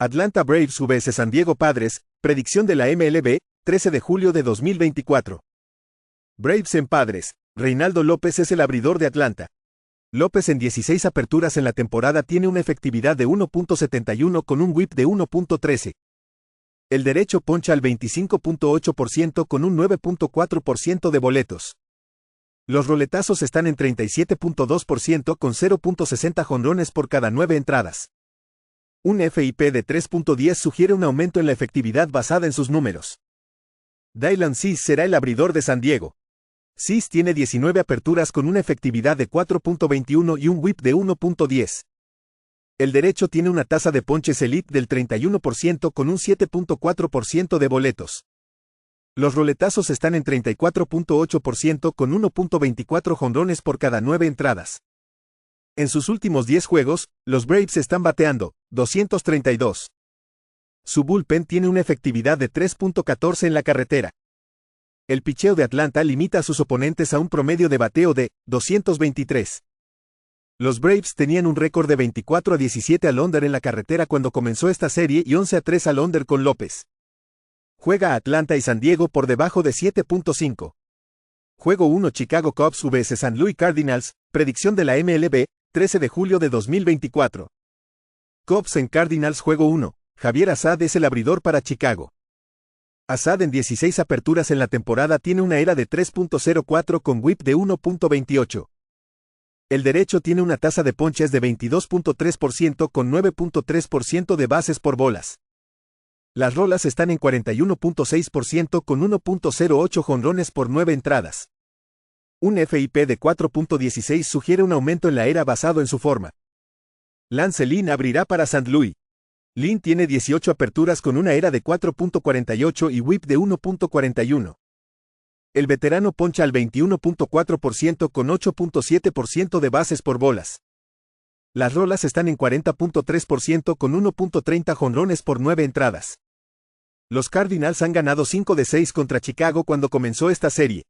Atlanta Braves vs San Diego Padres, predicción de la MLB, 13 de julio de 2024. Braves en Padres. Reynaldo López es el abridor de Atlanta. López en 16 aperturas en la temporada tiene una efectividad de 1.71 con un whip de 1.13. El derecho poncha al 25.8% con un 9.4% de boletos. Los roletazos están en 37.2% con 0.60 jonrones por cada 9 entradas. Un FIP de 3.10 sugiere un aumento en la efectividad basada en sus números. Dylan Cease será el abridor de San Diego. Cease tiene 19 aperturas con una efectividad de 4.21 y un whip de 1.10. El derecho tiene una tasa de ponches elite del 31% con un 7.4% de boletos. Los roletazos están en 34.8% con 1.24 jonrones por cada 9 entradas. En sus últimos 10 juegos, los Braves están bateando 232. Su bullpen tiene una efectividad de 3.14 en la carretera. El picheo de Atlanta limita a sus oponentes a un promedio de bateo de 223. Los Braves tenían un récord de 24-17 al under en la carretera cuando comenzó esta serie y 11-3 al under con López. Juega Atlanta y San Diego por debajo de 7.5. Juego 1 Chicago Cubs vs St. Louis Cardinals, predicción de la MLB, 13 de julio de 2024. Cubs en Cardinals. Juego 1. Javier Assad es el abridor para Chicago. Assad en 16 aperturas en la temporada tiene una ERA de 3.04 con whip de 1.28. El derecho tiene una tasa de ponches de 22.3% con 9.3% de bases por bolas. Las rolas están en 41.6% con 1.08 jonrones por 9 entradas. Un FIP de 4.16 sugiere un aumento en la ERA basado en su forma. Lance Lynn abrirá para St. Louis. Lynn tiene 18 aperturas con una ERA de 4.48 y whip de 1.41. El veterano poncha al 21.4% con 8.7% de bases por bolas. Las rolas están en 40.3% con 1.30 jonrones por 9 entradas. Los Cardinals han ganado 5 de 6 contra Chicago cuando comenzó esta serie.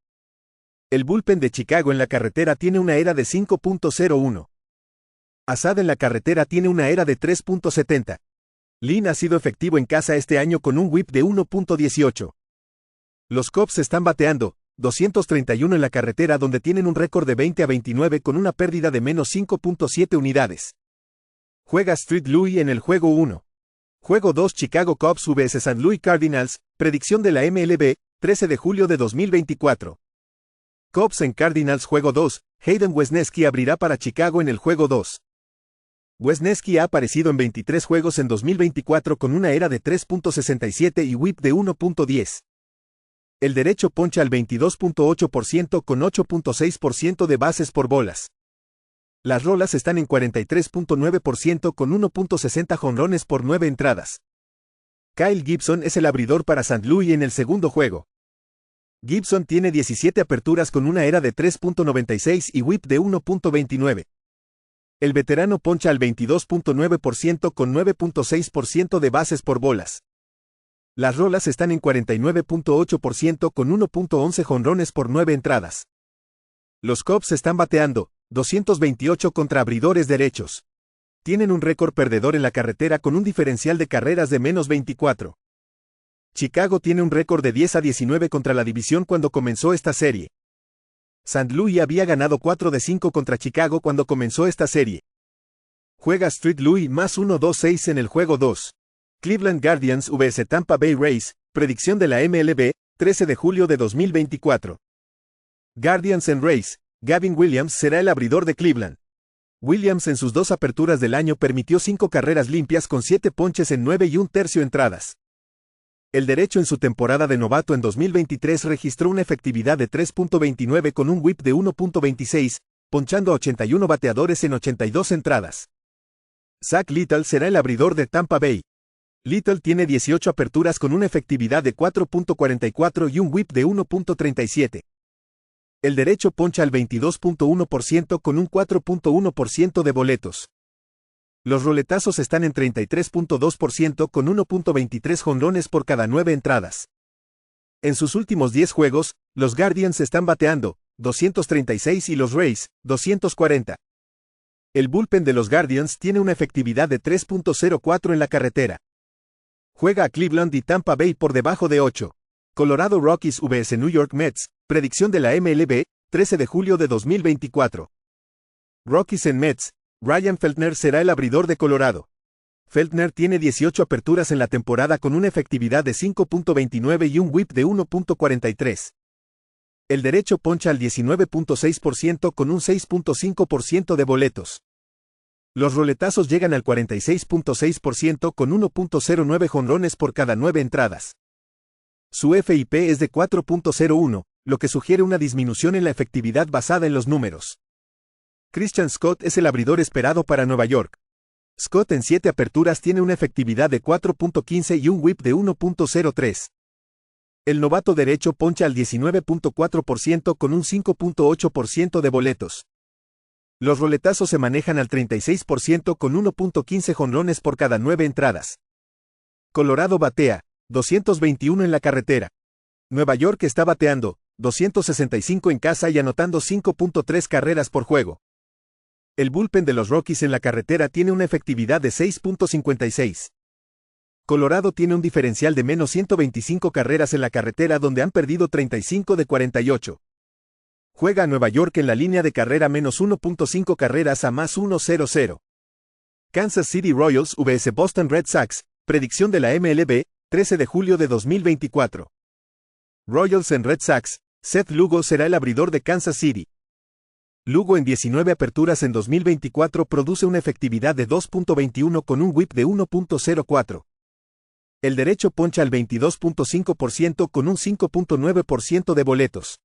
El bullpen de Chicago en la carretera tiene una ERA de 5.01. Assad en la carretera tiene una ERA de 3.70. Lynn ha sido efectivo en casa este año con un whip de 1.18. Los Cubs están bateando 231 en la carretera donde tienen un récord de 20-29 con una pérdida de menos 5.7 unidades. Juega St. Louis en el juego 1. Juego 2 Chicago Cubs vs St. Louis Cardinals, predicción de la MLB, 13 de julio de 2024. Cubs en Cardinals. Juego 2, Hayden Wesneski abrirá para Chicago en el juego 2. Wesneski ha aparecido en 23 juegos en 2024 con una ERA de 3.67 y whip de 1.10. El derecho poncha al 22.8% con 8.6% de bases por bolas. Las rolas están en 43.9% con 1.60 jonrones por 9 entradas. Kyle Gibson es el abridor para St. Louis en el segundo juego. Gibson tiene 17 aperturas con una ERA de 3.96 y whip de 1.29. El veterano poncha al 22.9% con 9.6% de bases por bolas. Las rolas están en 49.8% con 1.11 jonrones por 9 entradas. Los Cubs están bateando 228 contra abridores derechos. Tienen un récord perdedor en la carretera con un diferencial de carreras de menos 24. Chicago tiene un récord de 10-19 contra la división cuando comenzó esta serie. St. Louis había ganado 4 de 5 contra Chicago cuando comenzó esta serie. Juega St. Louis más 1-2-6 en el juego 2. Cleveland Guardians vs Tampa Bay Rays, predicción de la MLB, 13 de julio de 2024. Guardians en Rays. Gavin Williams será el abridor de Cleveland. Williams en sus 2 aperturas del año permitió 5 carreras limpias con 7 ponches en 9 1/3 entradas. El derecho en su temporada de novato en 2023 registró una efectividad de 3.29 con un whip de 1.26, ponchando a 81 bateadores en 82 entradas. Zach Little será el abridor de Tampa Bay. Little tiene 18 aperturas con una efectividad de 4.44 y un whip de 1.37. El derecho poncha al 22.1% con un 4.1% de boletos. Los roletazos están en 33.2% con 1.23 jonrones por cada 9 entradas. En sus últimos 10 juegos, los Guardians están bateando 236 y los Rays 240. El bullpen de los Guardians tiene una efectividad de 3.04 en la carretera. Juega a Cleveland y Tampa Bay por debajo de 8. Colorado Rockies vs New York Mets, predicción de la MLB, 13 de julio de 2024. Rockies en Mets, Ryan Feltner será el abridor de Colorado. Feltner tiene 18 aperturas en la temporada con una efectividad de 5.29 y un whip de 1.43. El derecho poncha al 19.6% con un 6.5% de boletos. Los roletazos llegan al 46.6% con 1.09 jonrones por cada 9 entradas. Su FIP es de 4.01, lo que sugiere una disminución en la efectividad basada en los números. Christian Scott es el abridor esperado para Nueva York. Scott en 7 aperturas tiene una efectividad de 4.15 y un whip de 1.03. El novato derecho poncha al 19.4% con un 5.8% de boletos. Los roletazos se manejan al 36% con 1.15 jonrones por cada 9 entradas. Colorado batea 221 en la carretera. Nueva York está bateando 265 en casa y anotando 5.3 carreras por juego. El bullpen de los Rockies en la carretera tiene una efectividad de 6.56. Colorado tiene un diferencial de menos 125 carreras en la carretera donde han perdido 35 de 48. Juega a Nueva York en la línea de carrera menos 1.5 carreras a más 1.00. Kansas City Royals vs Boston Red Sox, predicción de la MLB, 13 de julio de 2024. Royals en Red Sox, Seth Lugo será el abridor de Kansas City. Lugo en 19 aperturas en 2024 produce una efectividad de 2.21 con un whip de 1.04. El derecho poncha al 22.5% con un 5.9% de boletos.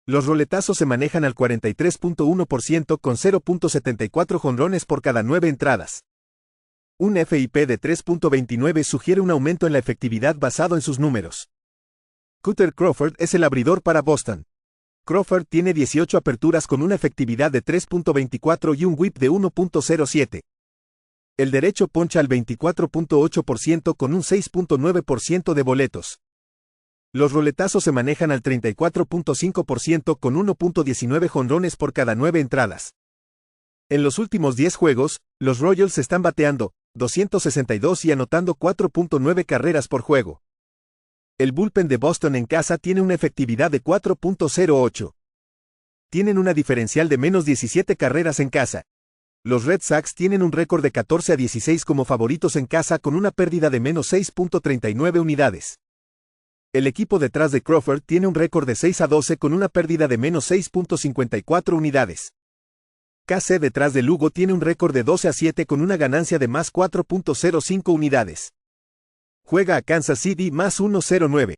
Los roletazos se manejan al 43.1% con 0.74 jonrones por cada 9 entradas. Un FIP de 3.29 sugiere un aumento en la efectividad basado en sus números. Kutter Crawford es el abridor para Boston. Crawford tiene 18 aperturas con una efectividad de 3.24 y un whip de 1.07. El derecho poncha al 24.8% con un 6.9% de boletos. Los roletazos se manejan al 34.5% con 1.19 jonrones por cada 9 entradas. En los últimos 10 juegos, los Royals están bateando 262 y anotando 4.9 carreras por juego. El bullpen de Boston en casa tiene una efectividad de 4.08. Tienen una diferencial de menos 17 carreras en casa. Los Red Sox tienen un récord de 14-16 como favoritos en casa con una pérdida de menos 6.39 unidades. El equipo detrás de Crawford tiene un récord de 6-12 con una pérdida de menos 6.54 unidades. KC detrás de Lugo tiene un récord de 12-7 con una ganancia de más 4.05 unidades. Juega a Kansas City más 1.09.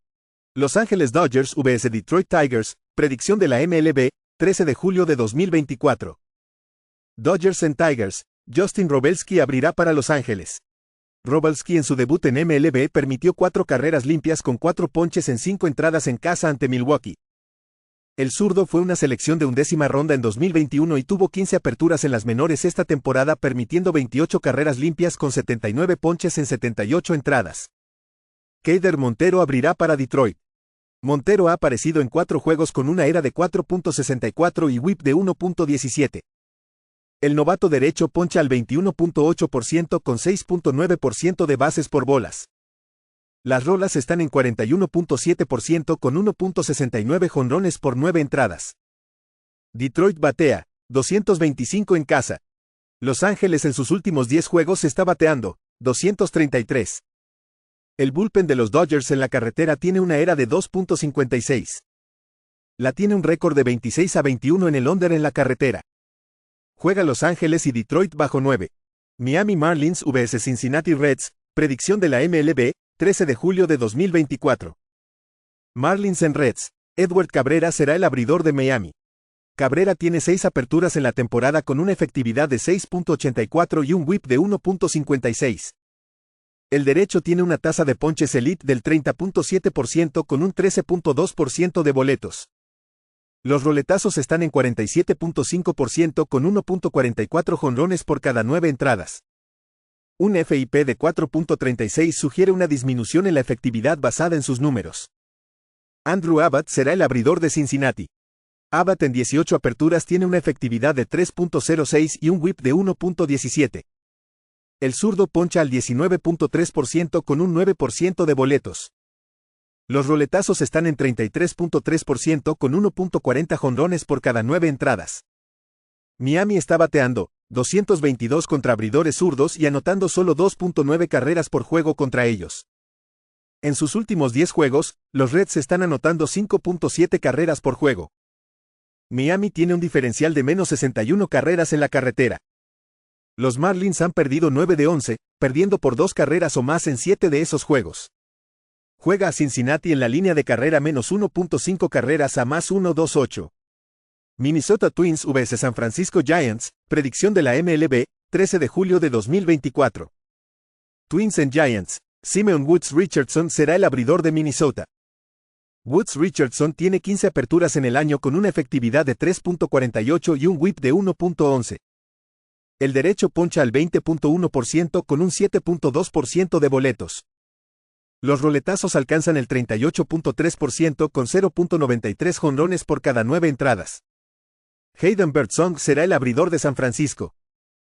Los Ángeles Dodgers vs Detroit Tigers, predicción de la MLB, 13 de julio de 2024. Dodgers en Tigers, Justin Robelski abrirá para Los Ángeles. Robelski en su debut en MLB permitió 4 carreras limpias con 4 ponches en 5 entradas en casa ante Milwaukee. El zurdo fue una selección de 11ª ronda en 2021 y tuvo 15 aperturas en las menores esta temporada permitiendo 28 carreras limpias con 79 ponches en 78 entradas. Keider Montero abrirá para Detroit. Montero ha aparecido en 4 juegos con una ERA de 4.64 y whip de 1.17. El novato derecho poncha al 21.8% con 6.9% de bases por bolas. Las rolas están en 41.7% con 1.69 jonrones por 9 entradas. Detroit batea 225 en casa. Los Ángeles en sus últimos 10 juegos está bateando 233. El bullpen de los Dodgers en la carretera tiene una ERA de 2.56. La tiene un récord de 26-21 en el under en la carretera. Juega Los Ángeles y Detroit bajo 9. Miami Marlins vs Cincinnati Reds, predicción de la MLB, 13 de julio de 2024. Marlins en Reds, Edward Cabrera será el abridor de Miami. Cabrera tiene 6 aperturas en la temporada con una efectividad de 6.84 y un whip de 1.56. El derecho tiene una tasa de ponches elite del 30.7% con un 13.2% de boletos. Los roletazos están en 47.5% con 1.44 jonrones por cada 9 entradas. Un FIP de 4.36 sugiere una disminución en la efectividad basada en sus números. Andrew Abbott será el abridor de Cincinnati. Abbott en 18 aperturas tiene una efectividad de 3.06 y un whip de 1.17. El zurdo poncha al 19.3% con un 9% de boletos. Los roletazos están en 33.3% con 1.40 jonrones por cada 9 entradas. Miami está bateando 222 contra abridores zurdos y anotando solo 2.9 carreras por juego contra ellos. En sus últimos 10 juegos, los Reds están anotando 5.7 carreras por juego. Miami tiene un diferencial de menos 61 carreras en la carretera. Los Marlins han perdido 9 de 11, perdiendo por 2 carreras o más en 7 de esos juegos. Juega a Cincinnati en la línea de carrera menos 1.5 carreras a más 1.28. Minnesota Twins vs San Francisco Giants, predicción de la MLB, 13 de julio de 2024. Twins en Giants, Simeon Woods Richardson será el abridor de Minnesota. Woods Richardson tiene 15 aperturas en el año con una efectividad de 3.48 y un whip de 1.11. El derecho poncha al 20.1% con un 7.2% de boletos. Los roletazos alcanzan el 38.3% con 0.93 jonrones por cada 9 entradas. Hayden Birdsong será el abridor de San Francisco.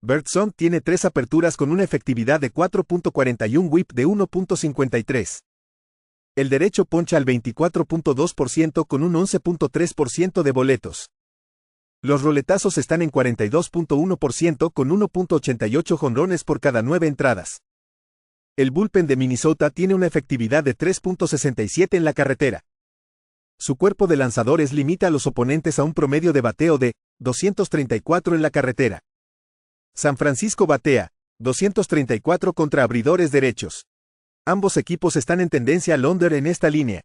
Birdsong tiene 3 aperturas con una efectividad de 4.41 y un whip de 1.53. El derecho poncha al 24.2% con un 11.3% de boletos. Los roletazos están en 42.1% con 1.88 jonrones por cada 9 entradas. El bullpen de Minnesota tiene una efectividad de 3.67 en la carretera. Su cuerpo de lanzadores limita a los oponentes a un promedio de bateo de 234 en la carretera. San Francisco batea 234 contra abridores derechos. Ambos equipos están en tendencia al under en esta línea.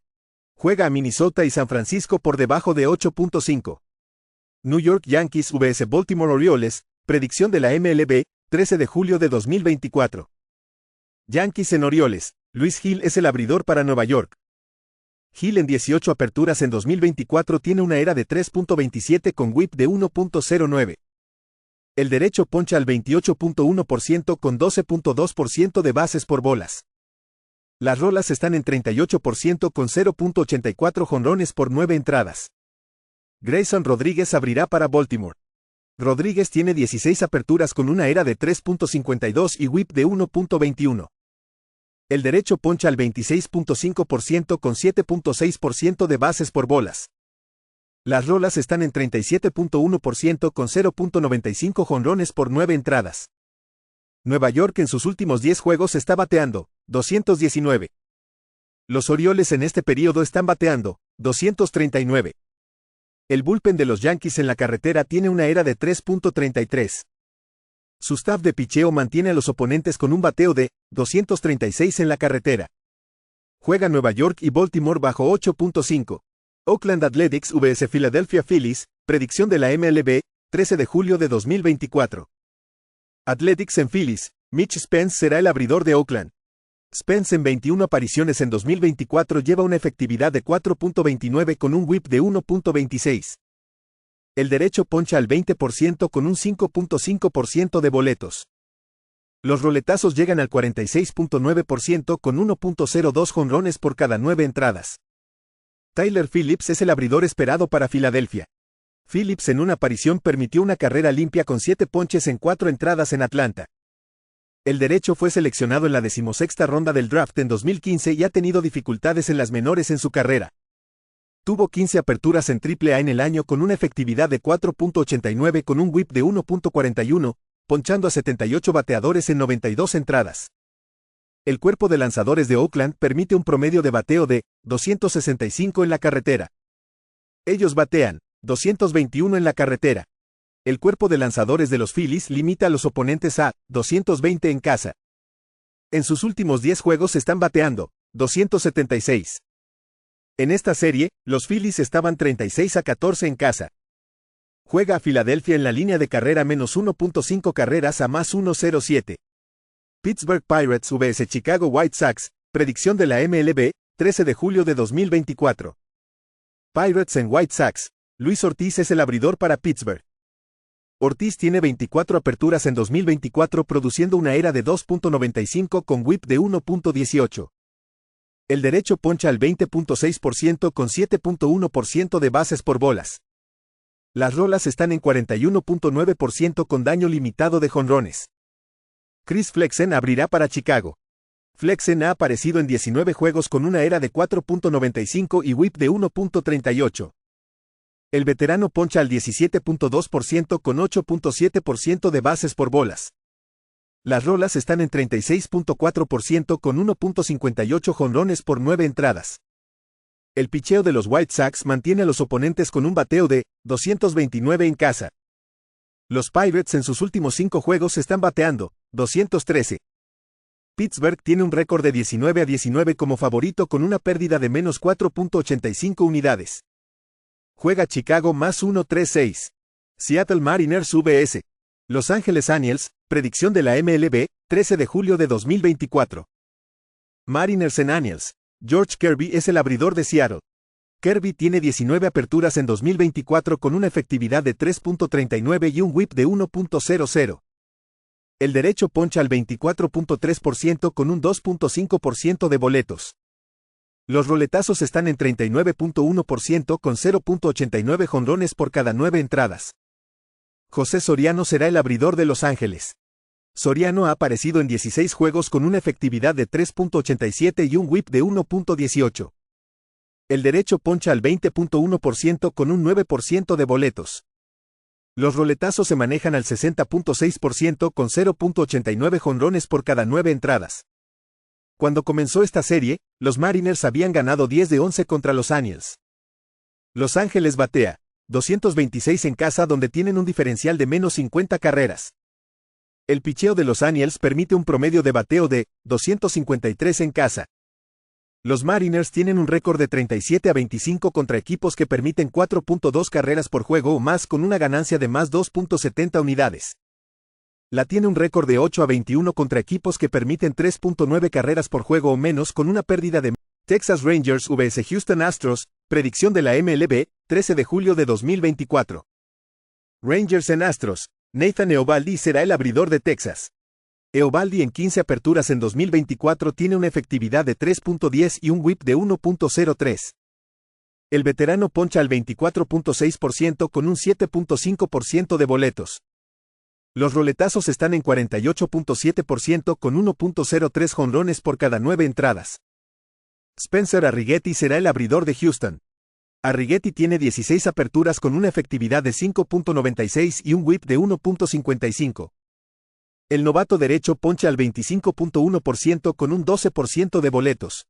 Juega a Minnesota y San Francisco por debajo de 8.5. New York Yankees vs Baltimore Orioles, predicción de la MLB, 13 de julio de 2024. Yankees en Orioles, Luis Gil es el abridor para Nueva York. Gil en 18 aperturas en 2024 tiene una ERA de 3.27 con whip de 1.09. El derecho poncha al 28.1% con 12.2% de bases por bolas. Las rolas están en 38% con 0.84 jonrones por 9 entradas. Grayson Rodríguez abrirá para Baltimore. Rodríguez tiene 16 aperturas con una ERA de 3.52 y whip de 1.21. El derecho poncha al 26.5% con 7.6% de bases por bolas. Las rolas están en 37.1% con 0.95 jonrones por 9 entradas. Nueva York en sus últimos 10 juegos está bateando 219. Los Orioles en este periodo están bateando 239. El bullpen de los Yankees en la carretera tiene una ERA de 3.33. Su staff de picheo mantiene a los oponentes con un bateo de 236 en la carretera. Juega Nueva York y Baltimore bajo 8.5. Oakland Athletics vs Philadelphia Phillies, predicción de la MLB, 13 de julio de 2024. Athletics en Phillies, Mitch Spence será el abridor de Oakland. Spence en 21 apariciones en 2024 lleva una efectividad de 4.29 con un whip de 1.26. El derecho poncha al 20% con un 5.5% de boletos. Los roletazos llegan al 46.9% con 1.02 jonrones por cada 9 entradas. Tyler Phillips es el abridor esperado para Filadelfia. Phillips en una aparición permitió una carrera limpia con 7 ponches en 4 entradas en Atlanta. El derecho fue seleccionado en la 16ª ronda del draft en 2015 y ha tenido dificultades en las menores en su carrera. Tuvo 15 aperturas en AAA en el año con una efectividad de 4.89 con un whip de 1.41, ponchando a 78 bateadores en 92 entradas. El cuerpo de lanzadores de Oakland permite un promedio de bateo de 265 en la carretera. Ellos batean 221 en la carretera. El cuerpo de lanzadores de los Phillies limita a los oponentes a 220 en casa. En sus últimos 10 juegos están bateando 276. En esta serie, los Phillies estaban 36-14 en casa. Juega a Filadelfia en la línea de carrera menos 1.5 carreras a más 1.07. Pittsburgh Pirates vs Chicago White Sox, predicción de la MLB, 13 de julio de 2024. Pirates en White Sox, Luis Ortiz es el abridor para Pittsburgh. Ortiz tiene 24 aperturas en 2024 produciendo una ERA de 2.95 con whip de 1.18. El derecho poncha al 20.6% con 7.1% de bases por bolas. Las rolas están en 41.9% con daño limitado de jonrones. Chris Flexen abrirá para Chicago. Flexen ha aparecido en 19 juegos con una ERA de 4.95 y WHIP de 1.38. El veterano poncha al 17.2% con 8.7% de bases por bolas. Las rolas están en 36.4% con 1.58 jonrones por 9 entradas. El picheo de los White Sox mantiene a los oponentes con un bateo de 229 en casa. Los Pirates en sus últimos 5 juegos están bateando 213. Pittsburgh tiene un récord de 19-19 como favorito con una pérdida de menos 4.85 unidades. Juega Chicago más 1-3-6. Seattle Mariners vs. Los Angeles Angels, predicción de la MLB, 13 de julio de 2024. Mariners en Angels. George Kirby es el abridor de Seattle. Kirby tiene 19 aperturas en 2024 con una efectividad de 3.39 y un WHIP de 1.00. El derecho poncha al 24.3% con un 2.5% de boletos. Los roletazos están en 39.1% con 0.89 jonrones por cada 9 entradas. José Soriano será el abridor de Los Ángeles. Soriano ha aparecido en 16 juegos con una efectividad de 3.87 y un WHIP de 1.18. El derecho poncha al 20.1% con un 9% de boletos. Los roletazos se manejan al 60.6% con 0.89 jonrones por cada 9 entradas. Cuando comenzó esta serie, los Mariners habían ganado 10 de 11 contra los Angels. Los Ángeles batea 226 en casa donde tienen un diferencial de menos 50 carreras. El picheo de los Angels permite un promedio de bateo de 253 en casa. Los Mariners tienen un récord de 37-25 contra equipos que permiten 4.2 carreras por juego o más con una ganancia de más 2.70 unidades. La tiene un récord de 8-21 contra equipos que permiten 3.9 carreras por juego o menos con una pérdida de Texas Rangers vs Houston Astros, predicción de la MLB, 13 de julio de 2024. Rangers en Astros. Nathan Eovaldi será el abridor de Texas. Eovaldi en 15 aperturas en 2024 tiene una efectividad de 3.10 y un WHIP de 1.03. El veterano poncha al 24.6% con un 7.5% de boletos. Los roletazos están en 48.7% con 1.03 jonrones por cada 9 entradas. Spencer Arrighetti será el abridor de Houston. Arrighetti tiene 16 aperturas con una efectividad de 5.96 y un WHIP de 1.55. El novato derecho poncha al 25.1% con un 12% de boletos.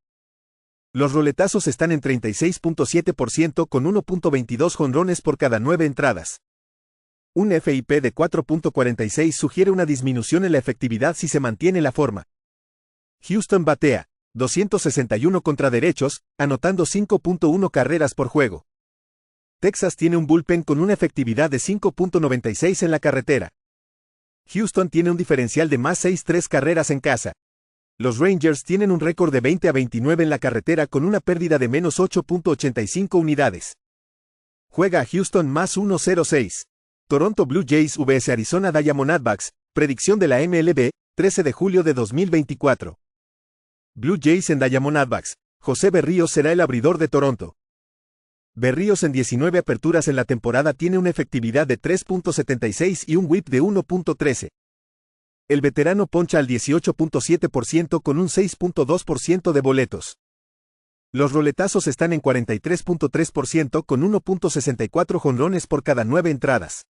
Los roletazos están en 36.7% con 1.22 jonrones por cada 9 entradas. Un FIP de 4.46 sugiere una disminución en la efectividad si se mantiene la forma. Houston batea 261 contra derechos, anotando 5.1 carreras por juego. Texas tiene un bullpen con una efectividad de 5.96 en la carretera. Houston tiene un diferencial de más 6.3 carreras en casa. Los Rangers tienen un récord de 20-29 en la carretera con una pérdida de menos 8.85 unidades. Juega a Houston más 1.06. Toronto Blue Jays vs Arizona Diamondbacks, predicción de la MLB, 13 de julio de 2024. Blue Jays en Diamondbacks. José Berríos será el abridor de Toronto. Berríos en 19 aperturas en la temporada tiene una efectividad de 3.76 y un WHIP de 1.13. El veterano poncha al 18.7% con un 6.2% de boletos. Los roletazos están en 43.3% con 1.64 jonrones por cada 9 entradas.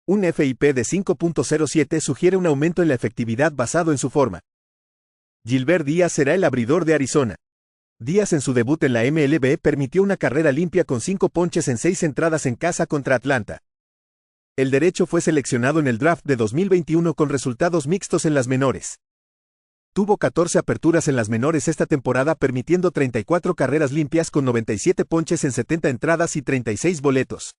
Un FIP de 5.07 sugiere un aumento en la efectividad basado en su forma. Gilbert Díaz será el abridor de Arizona. Díaz en su debut en la MLB permitió una carrera limpia con 5 ponches en 6 entradas en casa contra Atlanta. El derecho fue seleccionado en el draft de 2021 con resultados mixtos en las menores. Tuvo 14 aperturas en las menores esta temporada permitiendo 34 carreras limpias con 97 ponches en 70 entradas y 36 boletos.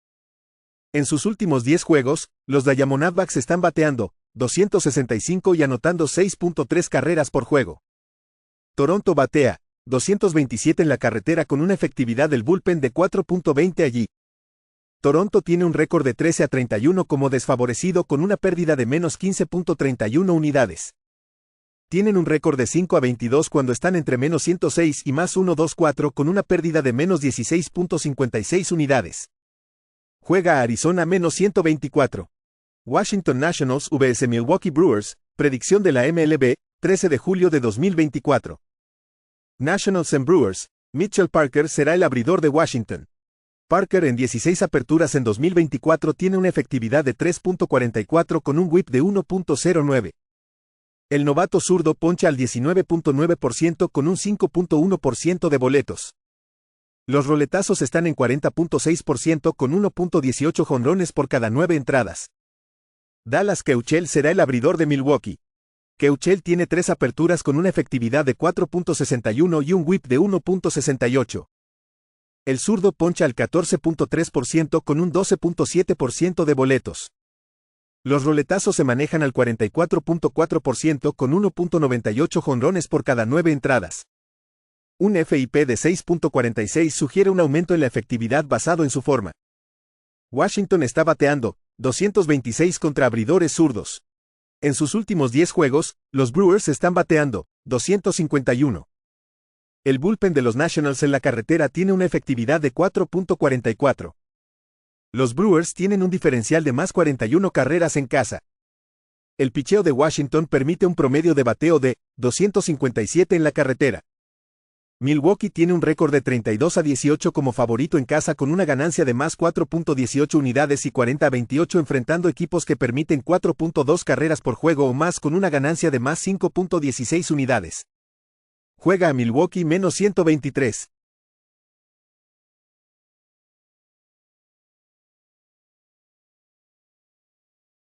En sus últimos 10 juegos, los Diamondbacks están bateando 265 y anotando 6.3 carreras por juego. Toronto batea 227 en la carretera con una efectividad del bullpen de 4.20 allí. Toronto tiene un récord de 13-31 como desfavorecido con una pérdida de menos 15.31 unidades. Tienen un récord de 5-22 cuando están entre menos 106 y más 1.24 con una pérdida de menos 16.56 unidades. Juega a Arizona menos 124. Washington Nationals vs Milwaukee Brewers, predicción de la MLB, 13 de julio de 2024. Nationals and Brewers, Mitchell Parker será el abridor de Washington. Parker en 16 aperturas en 2024 tiene una efectividad de 3.44 con un whip de 1.09. El novato zurdo poncha al 19.9% con un 5.1% de boletos. Los roletazos están en 40.6% con 1.18 jonrones por cada 9 entradas. Dallas Keuchel será el abridor de Milwaukee. Keuchel tiene 3 aperturas con una efectividad de 4.61 y un whip de 1.68. El zurdo poncha al 14.3% con un 12.7% de boletos. Los roletazos se manejan al 44.4% con 1.98 jonrones por cada 9 entradas. Un FIP de 6.46 sugiere un aumento en la efectividad basado en su forma. Washington está bateando 226 contra abridores zurdos. En sus últimos 10 juegos, los Brewers están bateando 251. El bullpen de los Nationals en la carretera tiene una efectividad de 4.44. Los Brewers tienen un diferencial de más 41 carreras en casa. El picheo de Washington permite un promedio de bateo de 257 en la carretera. Milwaukee tiene un récord de 32-18 como favorito en casa con una ganancia de más 4.18 unidades y 40-28 enfrentando equipos que permiten 4.2 carreras por juego o más con una ganancia de más 5.16 unidades. Juega a Milwaukee -123.